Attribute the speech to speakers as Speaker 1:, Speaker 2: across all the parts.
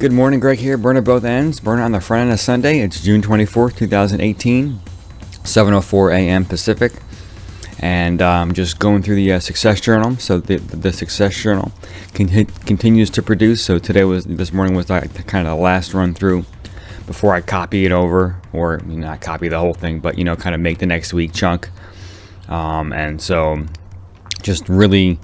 Speaker 1: Good morning, Greg here. Burn at both ends. Burn on the front end of Sunday. It's June 24th, 2018, 7:04 a.m. Pacific. And just going through the success journal. So the success journal continues to produce. So this morning was like kind of the last run through before I copy it over, or not copy the whole thing, but kind of make the next week chunk. And so just really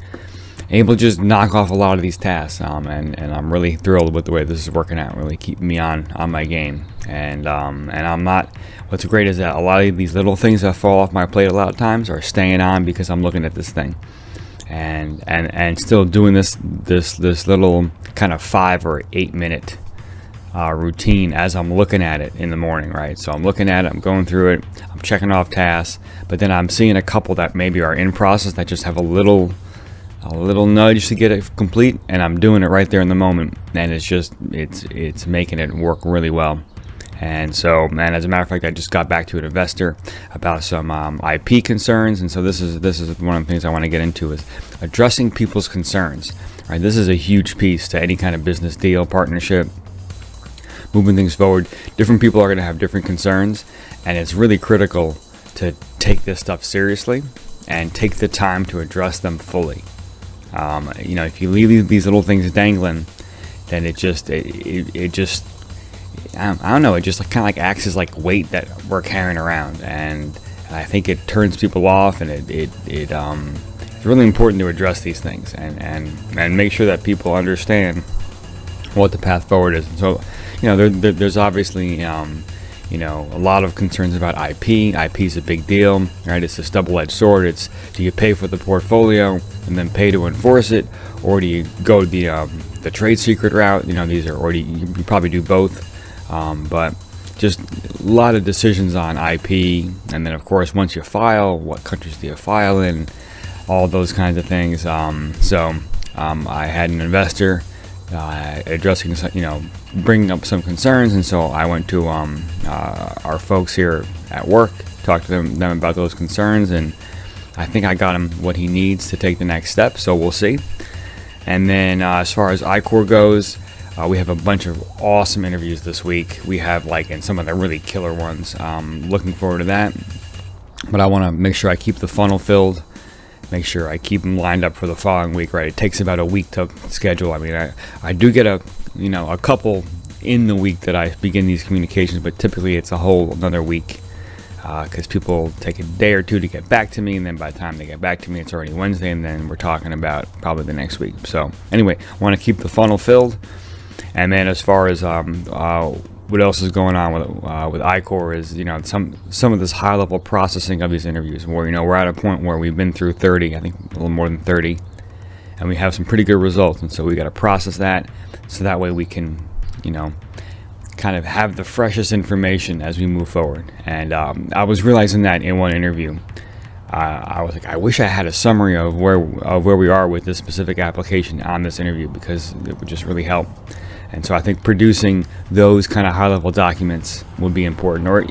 Speaker 1: able to just knock off a lot of these tasks, and I'm really thrilled with the way this is working out, really keeping me on my game. And I'm not, what's great is that a lot of these little things that fall off my plate a lot of times are staying on because I'm looking at this thing and still doing this little kind of 5 or 8 minute routine as I'm looking at it in the morning, right? So I'm looking at it, I'm going through it, I'm checking off tasks, but then I'm seeing a couple that maybe are in process that just have a little nudge to get it complete, and I'm doing it right there in the moment, and it's making it work really well. And so, man, as a matter of fact, I just got back to an investor about some IP concerns, and so this is one of the things I want to get into is addressing people's concerns. Right, this is a huge piece to any kind of business deal, partnership, moving things forward. Different people are going to have different concerns, and it's really critical to take this stuff seriously and take the time to address them fully. If you leave these little things dangling, then it just I don't know, it just kind of like acts as like weight that we're carrying around, and I think it turns people off, and it's really important to address these things and make sure that people understand what the path forward is. And so, there's obviously a lot of concerns about IP. IP is a big deal, right? It's a double-edged sword. It's, do you pay for the portfolio and then pay to enforce it, or do you go the trade secret route? Or do you probably do both. But just a lot of decisions on IP, and then of course once you file, what countries do you file in? All those kinds of things. I had an investor addressing, bringing up some concerns, and so I went to our folks here at work, talked to them about those concerns, and I think I got him what he needs to take the next step. So we'll see. And then as far as iCore goes, we have a bunch of awesome interviews this week. We have and some of the really killer ones. Looking forward to that. But I want to make sure I keep the funnel filled. Make sure I keep them lined up for the following week, right? It takes about a week to schedule. I mean, I do get a couple in the week that I begin these communications, but typically it's a whole another week because people take a day or two to get back to me, and then by the time they get back to me, it's already Wednesday, and then we're talking about probably the next week. So anyway, I want to keep the funnel filled. And then as far as what else is going on with iCore is, some of this high-level processing of these interviews, where, we're at a point where we've been through 30, I think a little more than 30, and we have some pretty good results. And so we got to process that, so that way we can, kind of have the freshest information as we move forward. And I was realizing that in one interview. I was like, I wish I had a summary of where we are with this specific application on this interview, because it would just really help. And so I think producing those kind of high-level documents would be important. Or,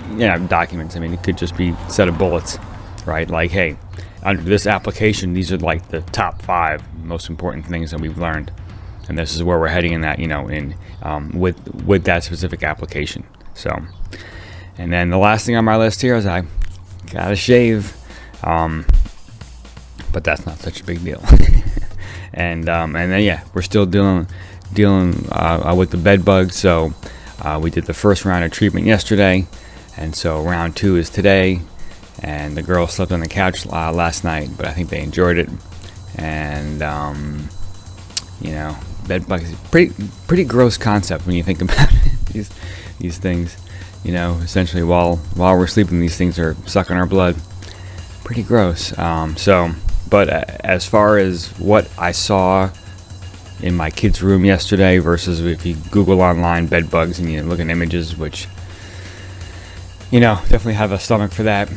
Speaker 1: documents. I mean, it could just be a set of bullets, right? Like, hey, under this application, these are like the top 5 most important things that we've learned. And this is where we're heading in that, with that specific application. So, and then the last thing on my list here is I got to shave. But that's not such a big deal. and then, we're still dealing with the bed bugs. So we did the first round of treatment yesterday, and so round 2 is today. And the girls slept on the couch last night, but I think they enjoyed it. And bed bugs is pretty gross concept when you think about it. These things, essentially while we're sleeping, these things are sucking our blood. Pretty gross. But as far as what I saw in my kid's room yesterday versus if you Google online bed bugs and you look at images, which definitely have a stomach for that.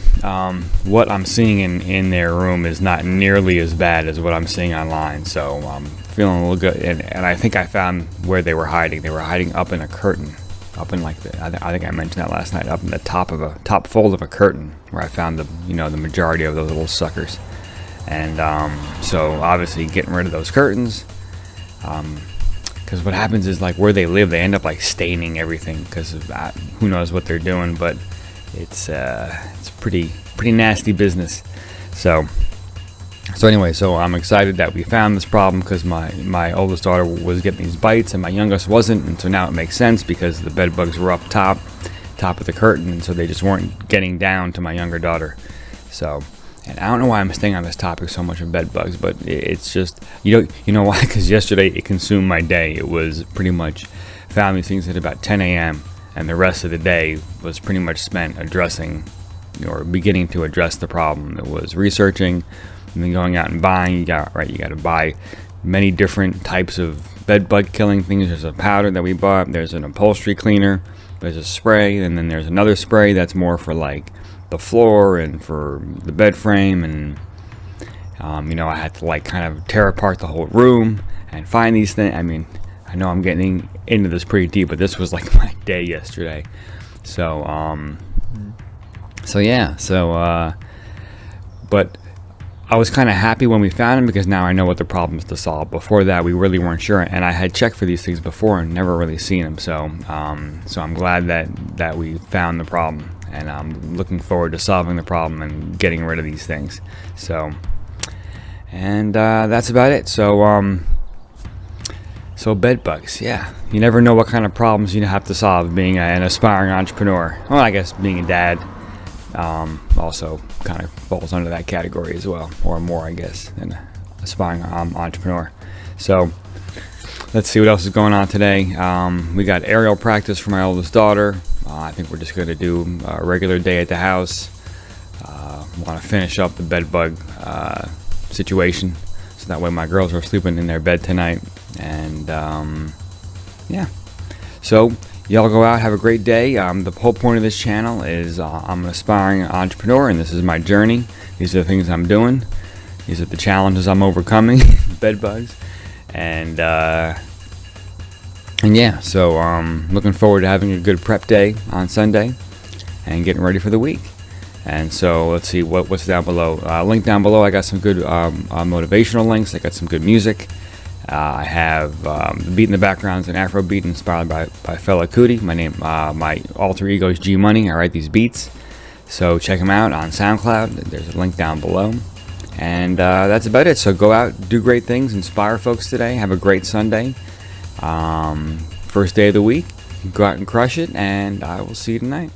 Speaker 1: What I'm seeing in their room is not nearly as bad as what I'm seeing online. So I'm feeling a little good, and I think I found where they were hiding. They were hiding up in a curtain, up in I think I mentioned that last night, up in the top fold of a curtain, where I found the majority of those little suckers. And so obviously getting rid of those curtains, kind because what happens is, like, where they live, they end up like staining everything because of that. Who knows what they're doing, but it's pretty nasty business. So anyway, so I'm excited that we found this problem, because my oldest daughter was getting these bites and my youngest wasn't, and so now it makes sense because the bed bugs were up top of the curtain, and so they just weren't getting down to my younger daughter. So, and I don't know why I'm staying on this topic so much of bed bugs, but it's just, you know why? Because yesterday it consumed my day. It was pretty much, found these things at about 10 a.m. and the rest of the day was pretty much spent addressing, or beginning to address the problem. It was researching and then going out and buying. You got to buy many different types of bed bug killing things. There's a powder that we bought, there's an upholstery cleaner, there's a spray, and then there's another spray that's more for like the floor and for the bed frame. And I had to like kind of tear apart the whole room and find these things. I mean, I know I'm getting into this pretty deep, but this was like my day yesterday. But I was kind of happy when we found them, because now I know what the problem is to solve. Before that, we really weren't sure, and I had checked for these things before and never really seen them. So I'm glad that we found the problem, and I'm looking forward to solving the problem and getting rid of these things. So, and that's about it. So bed bugs, yeah. You never know what kind of problems you have to solve being an aspiring entrepreneur. Well, I guess being a dad also kind of falls under that category as well, or more, I guess, than aspiring entrepreneur. So let's see what else is going on today. We got aerial practice for my oldest daughter. I think we're just going to do a regular day at the house. Want to finish up the bed bug situation, so that way my girls are sleeping in their bed tonight. And yeah, so y'all go out, have a great day. The whole point of this channel is I'm an aspiring entrepreneur, and this is my journey. These are the things I'm doing. These are the challenges I'm overcoming, bed bugs. And yeah, so looking forward to having a good prep day on Sunday and getting ready for the week. And so let's see what's down below. Link down below, I got some good motivational links. I got some good music. I have the beat in the background is an Afro beat inspired by fella Hoodie. My alter ego is G Money. I write these beats, so check them out on SoundCloud. There's a link down below, and that's about it. So go out, do great things, inspire folks today. Have a great Sunday, first day of the week. Go out and crush it, and I will see you tonight.